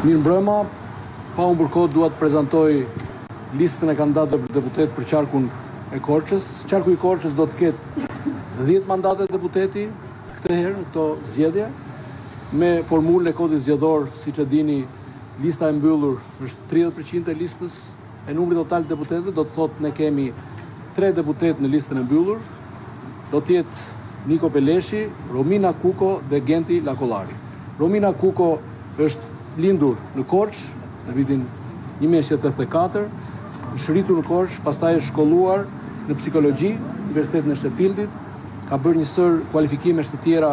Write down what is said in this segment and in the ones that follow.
Mirëmbrëma, pa unë përkohë dua të prezantoj listën e kandidatëve për deputet për qarkun e Korçës. Qarku i Korçës do të ketë 10 mandate deputeti këtë herë në këto zgjedhje. Me formulën e kodit zgjedhor, siç e dini, lista e mbyllur është 30% e listës e numrit total të deputetëve, do të thotë ne kemi 3 deputet në listën e mbyllur. Do të jetë Niko Peleshi, Romina Kuko dhe Genti Lakollari. Romina Kuko është lindur në Korçë në vitin 1984, shëritur në Korçë, pastaj është shkolluar në psikologji në Universitetin e Sheffieldit, ka bërë një sër kualifikimesh të tjera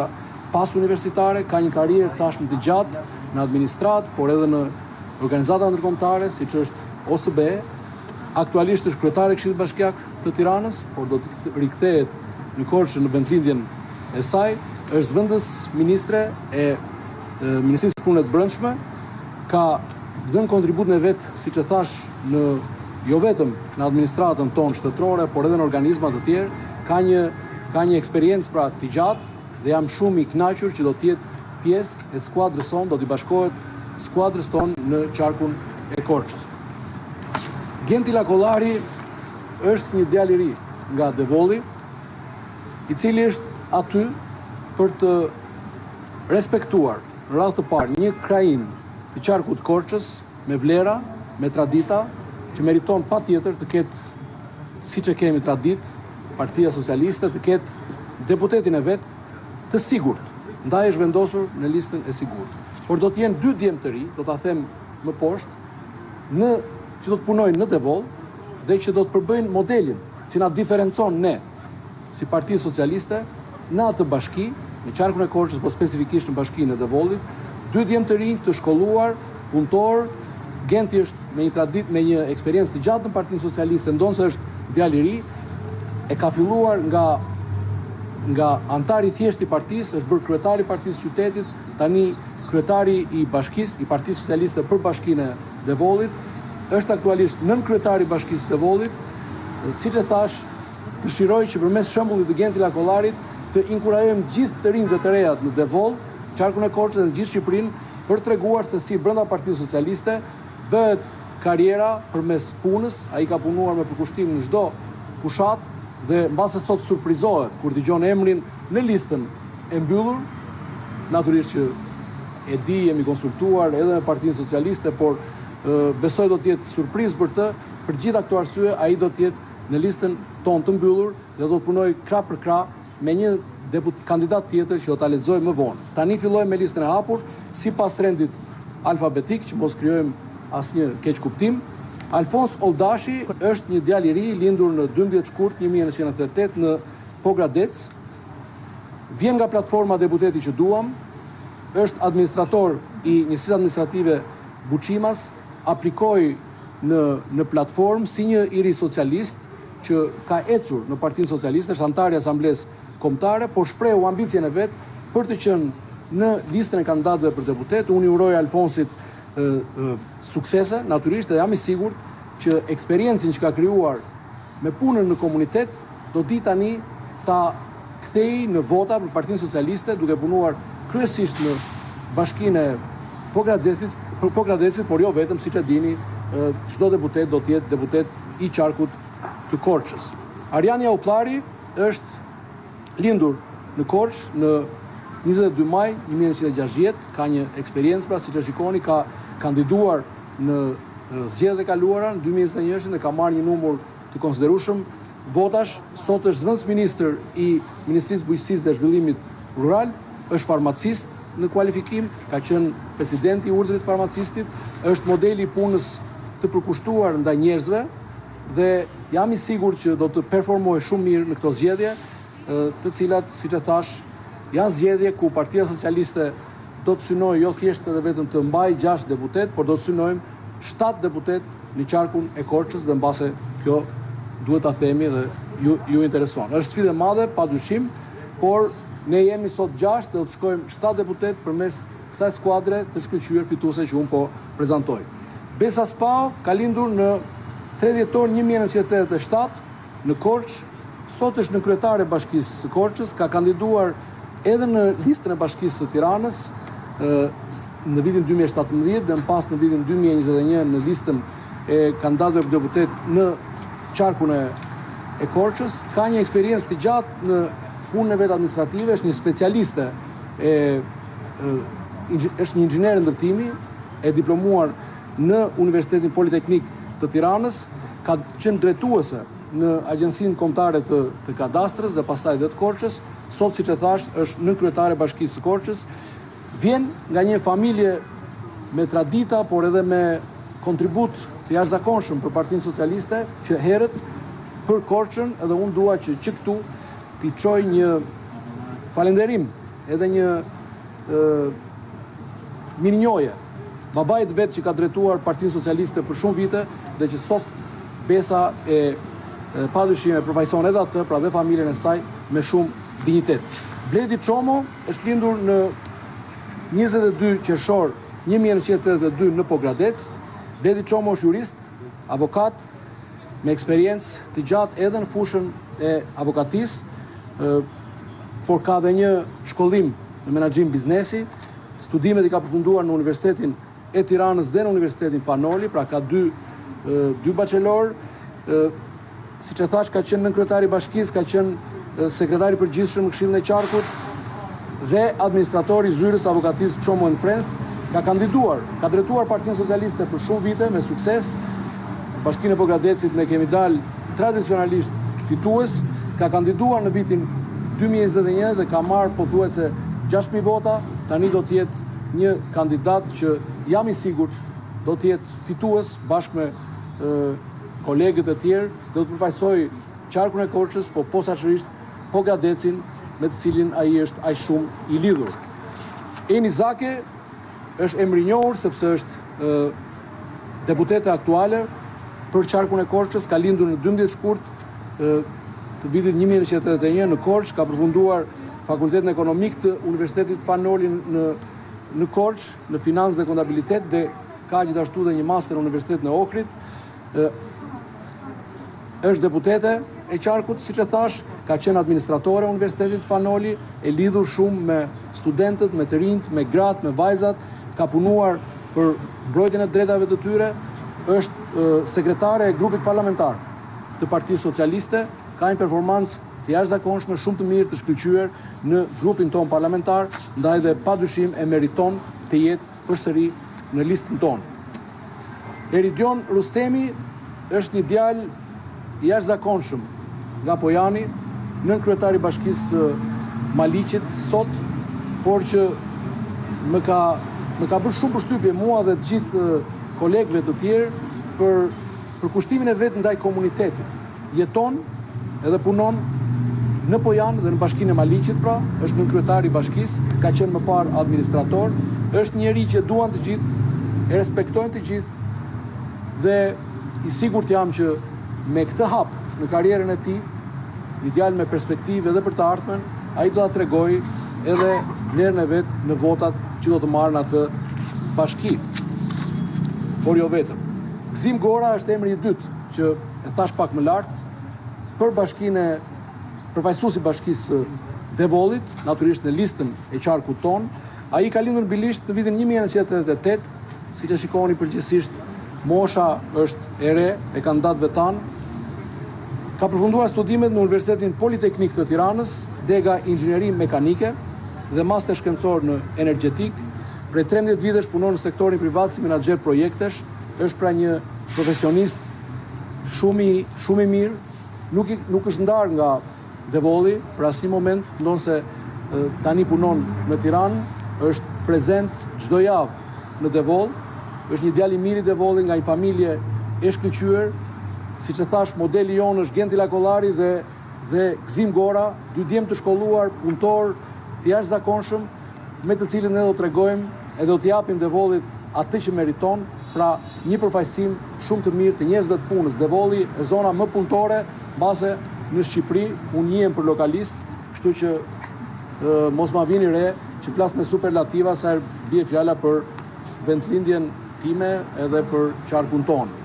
pas universitare, ka një karrierë tashmë të gjatë në administrat, por edhe në organizata ndërkombëtare, siç është OSBE. Aktualisht është kryetare e Këshillit Bashkiak të Tiranës, por do të rikthehet në Korçë në vendlindjen e saj. Është zëvendës ministre e Ministrisë së Punëve të Brendshme, ka dhënë kontributën e vet, siç e thash, jo vetëm në administratën tonë shtetërore, por edhe në organizma të tjerë. Ka një eksperiencë pra të gjatë dhe jam shumë i kënaqur që do të jetë pjesë e skuadrës sonë, do t'i bashkohet skuadrës tonë në qarkun e Korçës. Genti Lakollari është një djalë i ri nga Devolli, i cili është aty për të respektuar në radhë të parë një krain të qarkut Korçës me vlera, me tradita, që meriton patjetër të ketë, siç e kemi tradit, Partia Socialiste të ketë deputetin e vet të sigurt, ndaj është vendosur në listën e sigurt. Por do të jenë 2 djemë të ri, do ta them më poshtë, që do të punojnë në Devoll dhe që do të përbëjnë modelin që na diferencon ne si Parti Socialiste në atë bashki, në qarkun e Korçës, po specifikisht në bashkinë e Devollit, 2 djemë të rinj të shkolluar, punëtor. Genti është me një eksperiencë të gjatë në Partinë Socialiste, ndonse është djalë i ri, e ka filluar nga antari thjesht i partisë, është bërë kryetari i Partisë Qytetit, tani kryetari i bashkisë, i Partisë Socialiste për bashkinë e Devollit, është aktualisht nën kryetari i bashkisë së Devollit. Siç e thash, dëshiroj që përmes shembullit të Genti Lakollarit të inkurajojmë gjithë të rinjtë të rejat në Devoll, qarkun e Korçës dhe në gjithë Shqipërinë, për treguar se si brenda Partisë Socialiste bëhet karriera përmes punës. Ai ka punuar me përkushtim në çdo fushat dhe mbase sot surprizohet kur dëgjon emrin në listën e mbyllur. Natyrisht që e di, jemi konsultuar edhe me Partinë Socialiste, por besoj do të jetë surprizë për të. Për gjitha këto arsye, ai do të jetë në listën tonë të mbyllur dhe do të punojë krah për krah me një kandidat tjetër që do ta lexoj më vonë. Tani fillojmë me listën e hapur, sipas rendit alfabetik, që mos krijojmë asnjë keq kuptim. Alfons Oldashi është një djalë i ri, lindur në 12 shkurt 1998 në Pogradec. Vjen nga platforma Deputeti që duam, është administrator i Njësisë Administrative Buçimas, aplikoi në platformë si një i ri socialist që ka ecur në Partinë Socialiste, është antar i Asamblesë Kombëtare, por shprehu ambicien e vet për të qenë në listën e kandidatëve për deputet. Unë i uroj Alfonsit suksese, natyrisht, dhe jam i sigurt që eksperiencën që ka krijuar me punën në komunitet do di tani ta kthej në vota për Partinë Socialiste, duke punuar kryesisht në bashkinë e Pogradecit, por jo vetëm, siç e dini, çdo deputet do të jetë deputet i qarkut të Korçës. Ariani Aullari është lindur në Korçë në 22 maj 1960, ka një eksperiencë, pra siç e shikoni, ka kandiduar në zgjedhjet e kaluara në 2021 dhe ka marrë një numër të konsiderueshëm votash. Sot është zëvendës ministër i Ministrisë Bujqësisë dhe Zhvillimit Rural, është farmacist në kualifikim, ka qenë presidenti i urdhrit farmacistit, është modeli i punës të përkushtuar ndaj njerëzve dhe jam i sigurt që do të performojë shumë mirë në këto zgjedhje, të cilat, siç e thash, janë zgjedhje ku Partia Socialiste do të synojë jo thjesht edhe vetëm të mbajë 6 deputet, por do të synojmë 7 deputet në qarkun e Korçës dhe mbase kjo duhet ta themi dhe ju intereson. Është sfidë e madhe, padyshim, por ne jemi sot 6 dhe do të shkojmë 7 deputet përmes kësaj skuadre të shkëlqyer fituese që unë po prezantoj. Besa Spao ka lindur në 3 dhjetor 1987 në Korçë, sot është në kryetare e Bashkisë së Korçës, ka kandiduar edhe në listën e Bashkisë së Tiranës, në vitin 2017 dhe në pas në vitin 2021 në listën e kandidatëve për deputet në qarkun e Korçës. Ka një eksperiencë të gjatë në punën e vetë administrative, është një specialiste, është një inxhinier ndërtimi, e diplomuar në Universitetin Politeknik të Tiranës, ka qenë drejtuese në Agjencinë Kombëtare të Kadastrës dhe pastaj dhe të Korçës, sot siç e thash është nënkryetare e Bashkisë së Korçës, vjen nga një familje me tradita, por edhe me kontribut të jashtëzakonshëm për Partinë Socialiste, që herët për Korçën, edhe unë dua që këtu t'i çoj një falënderim, edhe një mirënjohje babait vetë që ka drejtuar Partinë Socialiste për shumë vite dhe që sot besa e padyshim e përfaqëson edhe atë, pra dhe familjen e saj me shumë dinjitet. Bledi Çomo është lindur në 22 qershor 1982 në Pogradec. Bledi Çomo është jurist, avokat, me eksperiencë të gjatë edhe në fushën e avokatisë, por ka dhe një shkollim në menaxhim biznesi. Studimet i ka përfunduar në Universitetin e Tiranës dhe në Universitetin Fanoli, pra ka dy bachelor. Siç e thash, ka qenë nënkryetari i Bashkisë, ka qenë sekretari i përgjithshëm në Këshillin e Qarkut dhe administratori i zyrës avokatisë Çomo & Friends. Ka kandiduar, ka drejtuar Partinë Socialiste për shumë vite me sukses. Bashkinë e Pogradecit ne kemi dalë tradicionalisht fitues, ka kandiduar në vitin 2021 dhe ka marrë pothuajse 6.000 vota. Tani do të jetë një kandidat që jam i sigurt do të jetë fitues bashkë me kolegët e tjerë, do të përfaqësoj qarkun e Korçës, po posaçërisht Pogradecin, me të cilin ai është aq shumë i lidhur. Eni Zake është emri i njohur sepse është deputete aktuale për qarkun e Korçës, ka lindur në 12 shkurt të vitit 1981 në Korçë, ka përfunduar Fakultetin Ekonomik të Universitetit Fanoli në Korçë, në financë dhe kontabilitet, dhe ka gjithashtu dhe një master në Universitetin e Ohrit. Është deputete e qarkut, siç e thash, ka qenë administratore e Universitetit Fanoli, e lidhur shumë me studentët, me të rinjt, me gratë, me vajzat, ka punuar për mbrojtjen e drejtave të tyre, është sekretare e grupit parlamentar të Partisë Socialiste, ka një performancë të jashtëzakonshme, shumë të mirë të shkëlqyer në grupin ton parlamentar, ndaj dhe padyshim e meriton të jetë përsëri në listën tonë. Eridion Rustemi është një djalë i jashtëzakonshëm nga Pojani, nënkryetari i Bashkisë Maliqit sot, por që më ka bërë shumë përshtypje mua dhe të gjithë kolegëve të tjerë për kushtimin e vet ndaj komunitetit. Jeton edhe punon në Pojan dhe në Bashkinë e Maliqit, pra, është nënkryetari i Bashkisë, ka qenë më parë administrator, është njeri që duan të gjithë, e respektojnë të gjithë dhe i sigurt jam që me këtë hap në karrierën e tij, një djalë me perspektivë edhe për të ardhmen, ai do ta tregojë edhe vlerën e vet në votat që do të marrën atë bashki. Por jo vetëm. Gzim Gora është emri i dytë që e thash pak më lart për bashkinë përfaqësuesi i Bashkisë Devollit, natyrisht në listën e qarkut ton. Ai ka lindur bilisht në vitin 1988, siç e shikoni përgjithsisht, mosha është e re e kandidatëve tanë. Ka përfunduar studimet në Universitetin Politeknik të Tiranës, dega inxhinieri mekanike dhe master shkencor në energjetik. Prej 13 vitesh punon në sektorin privat si menaxher projektesh, është pra një profesionist shumë i mirë, nuk është ndarë nga Devolli për asnjë moment, ndonse tani punon në Tiranë, është prezent çdo javë në Devoll, është një djalë i mirë i Devollit, nga një familje e shkëlqyer. Siç e thash, modeli jonë është Genti Lakollari dhe Gzim Gora, dy djemë të shkolluar, punëtor, të jashtëzakonshëm, me të cilin ne do tregojmë edhe do t'i japim Devollit atë që meriton, pra një përfaqësim shumë të mirë të njerëzve të punës. Devolli e zona më punëtore, mbase në Shqipëri, unë njihem për lokalist, kështu që mos ma vini re që flas me superlativa sa bie fjala për vendlindjen time edhe për qarkun tonë.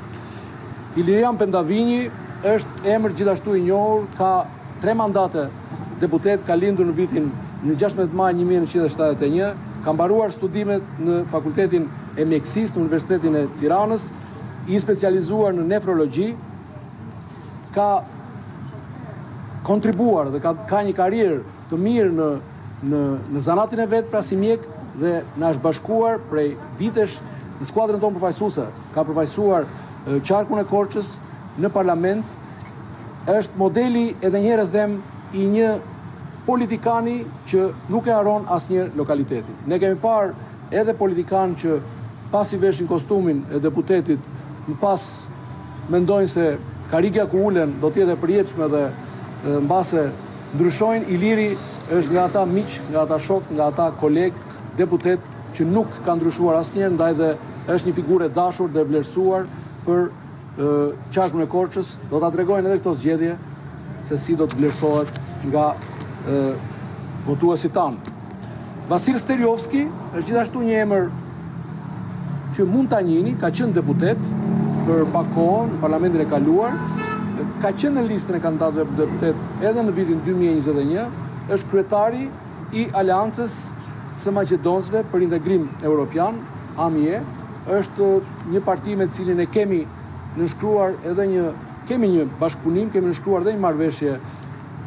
Ilirian Pendavinji është emër gjithashtu i njohur, ka 3 mandate deputet, ka lindur në 16 maj 1971, ka mbaruar studimet në Fakultetin e Mjekësisë në Universitetin e Tiranës, i specializuar në nefrologji, ka kontribuar dhe ka një karrierë të mirë në zanatin e vetë pra si mjek dhe na është bashkuar prej vitesh në skuadrën tonë përfaqësuese. Ka përfaqësuar qarkun e Korçës në parlament, është modeli edhe njëherë them i një politikani që nuk e haron asnjëherë lokalitetin. Ne kemi parë edhe politikanë që pasi veshin kostumin e deputetit, më pas mendojnë se karrika ku ulen do t'jetë e përjetshme dhe mbase ndryshojnë. Iliri është nga ata miq, nga ata shok, nga ata koleg, deputet që nuk ka ndryshuar asnjëherë, ndaj dhe është një figurë e dashur dhe vlerësuar për qarkun e Korçës. Do ta tregojnë edhe këto zgjedhje se si do të vlerësohet nga votuesit tanë. Vasil Steliovski është gjithashtu një emër që mund ta njihni, ka qenë deputet për pak kohë në parlamentin e kaluar, ka qenë në listën e kandidatëve për deputet edhe në vitin 2021, është kryetari i Aleancës së Maqedonisëve për Integrim Evropian, AMIE, është një parti me cilin e kemi nënshkruar edhe kemi një bashkëpunim, kemi nënshkruar edhe një marrëveshje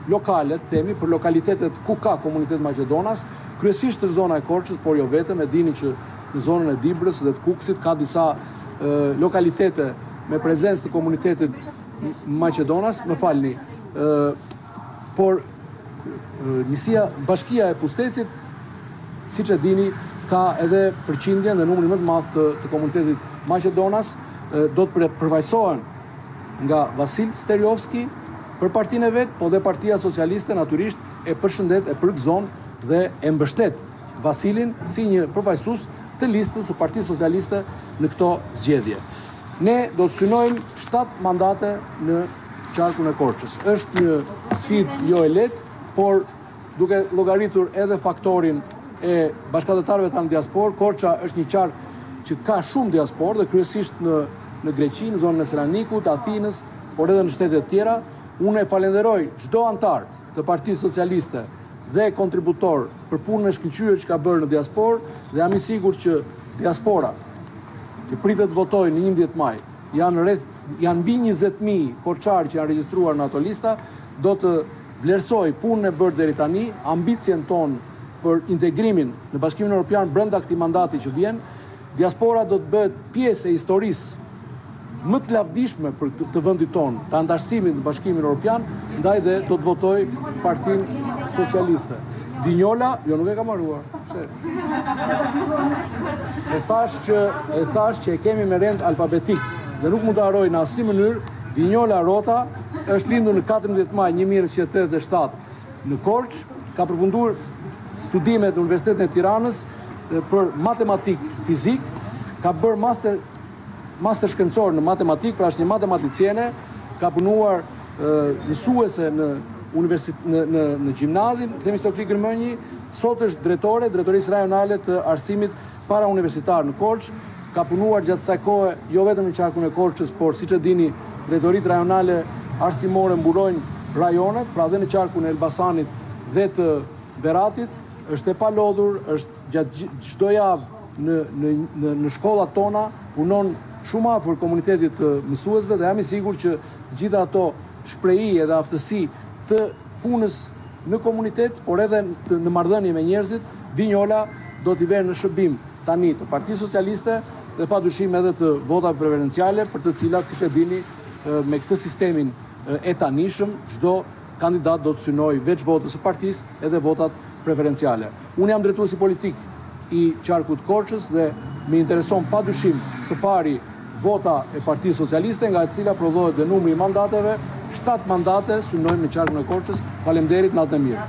lokale, themi, për lokalitetet ku ka komunitet Maqedonas, kryesisht në zona e Korçës, por jo vetëm, e dini që në zonën e Dibrës dhe të Kukësit ka disa lokalitete me prezencë të komunitetit Maqedonas, më falni, por Bashkia e Pustecit, siç e dini, ka edhe përqindjen dhe numrin më të madh të komunitetit Maqedonas, do të përfaqësohen nga Vasil Steliovski për partinë e vet, po dhe Partia Socialiste natyrisht e përshëndet, e përgëzon dhe e mbështet Vasilin si një përfaqësues të listës së Partisë Socialiste në këto zgjedhje. Ne do të synojmë 7 mandate në qarkun e Korçës. Është një sfidë jo e lehtë, por duke llogaritur edhe faktorin e bashkëdhëtarëve tanë diaspor, Korça është një qark që ka shumë diaspor dhe kryesisht në Greqi, në zonën e Selanikut, Atinës, por edhe në shtetet tjera. Unë e falenderoj çdo antar të Partisë Socialiste dhe kontributor për punën e shkëlqyer që ka bërë në diaspor dhe jam i sigurt që diaspora që pritet të votojë në 11 maj, janë mbi 20.000 korçarë që janë regjistruar në ato lista, do të vlerësoj punën e bërë deri tani, ambicien tonë për integrimin në Bashkimin Evropian brenda këtij mandati që vjen. Diaspora do të bëhet pjesë e historisë më të lavdishme për të vendit tonë, të antarësimit në Bashkimin Evropian, ndaj dhe do të votoj Partinë Socialiste. Dinjola, jo nuk e ka marruar. Pse? E thash që e kemi me rend alfabetik dhe nuk mund të haroj në asnjë mënyrë. Dinjola Rota është lindur në 14 maj 1987 në Korçë, ka përfunduar studimet në Universitetin e Tiranës për matematik fizik, ka bërë master shkencor në matematik, pra është një matematiciene, ka punuar mësuese në gjimnazin, Themistokli Gërmënji, sot është drejtorisë rajonale të arsimit para universitar në Korçë, ka punuar gjatë kësaj kohe jo vetëm në qarkun e Korçës, por siç e dini, drejtoritë rajonale arsimore mburojnë rajonet, pra dhe në qarkun e Elbasanit dhe të Beratit, është e palodhur, është gjatë çdo javë në shkollat tona, punon shumë afër komunitetit të mësuesve dhe jam i sigurt që të gjitha ato shprehi edhe aftësi të punës në komunitet, por edhe në marrëdhënie me njerëzit, Dinjola do t'i vënë në shërbim tani të Partisë Socialiste dhe padyshim edhe të votave preferenciale, për të cilat, siç e dini, me këtë sistemin e tanishëm, çdo kandidat do të synojë veç votës së partisë edhe votat preferenciale. Unë jam drejtuesi politik i qarkut Korçës dhe më intereson padyshim së pari vota e Partisë Socialiste, nga e cila prodhohet dhe numri i mandateve. 7 mandate synojmë në qarkun e Korçës. Faleminderit, natën e mirë.